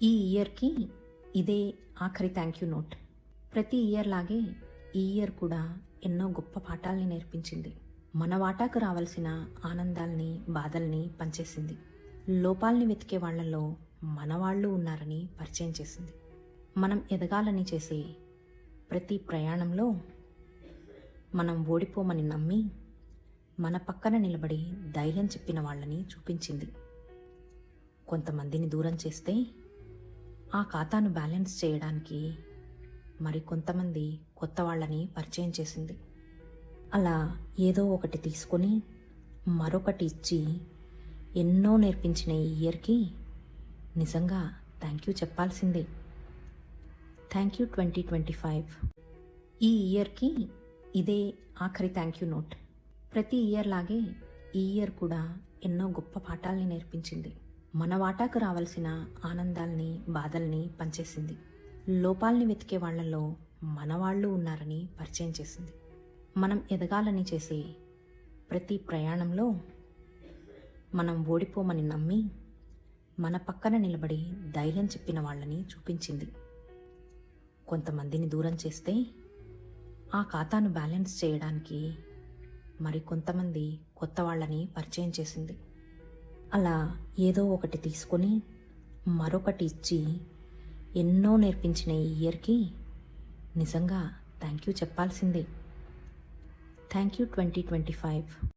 ఈ ఇయర్‌కి ఇదే ఆఖరి థ్యాంక్ యూ నోట్. ప్రతి ఇయర్ లాగే ఈ ఇయర్ కూడా ఎన్నో గొప్ప పాఠాల్ని నేర్పించింది. మన వాటాకు రావాల్సిన ఆనందాల్ని, బాధల్ని పంచేసింది. లోపాల్ని వెతికే వాళ్ళలో మనవాళ్ళు ఉన్నారని పరిచయం చేసింది. మనం ఎదగాలని చేసే ప్రతి ప్రయాణంలో మనం ఓడిపోమని నమ్మి మన పక్కన నిలబడి ధైర్యం చెప్పిన వాళ్ళని చూపించింది. కొంతమందిని దూరం చేస్తే ఆ ఖాతాను బ్యాలెన్స్ చేయడానికి మరి కొంతమంది కొత్త వాళ్ళని పరిచయం చేసింది. అలా ఏదో ఒకటి తీసుకొని మరొకటి ఇచ్చి ఎన్నో నేర్పించిన ఈ ఇయర్కి నిజంగా థ్యాంక్ యూ చెప్పాల్సిందే. Thank you 2025. ఈ ఇయర్కి ఇదే ఆఖరి థ్యాంక్ యూ నోట్. ప్రతి ఇయర్ లాగే ఈ ఇయర్ కూడా ఎన్నో గొప్ప పాఠాల్ని నేర్పించింది. మన వాటాకు రావాల్సిన ఆనందాల్ని, బాధల్ని పంచేసింది. లోపాల్ని వెతికే వాళ్ళలో మనవాళ్ళు ఉన్నారని పరిచయం చేసింది. మనం ఎదగాలని చేసే ప్రతి ప్రయాణంలో మనం ఓడిపోమని నమ్మి మన పక్కన నిలబడి ధైర్యం చెప్పిన వాళ్ళని చూపించింది. కొంతమందిని దూరం చేస్తే ఆ ఖాతాను బ్యాలెన్స్ చేయడానికి మరి కొంతమంది కొత్త వాళ్ళని పరిచయం చేసింది. అలా ఏదో ఒకటి తీసుకొని మరొకటి ఇచ్చి ఎన్నో నేర్పించిన ఈ ఇయర్కి నిజంగా థ్యాంక్ యూ చెప్పాల్సిందే. Thank you 2025.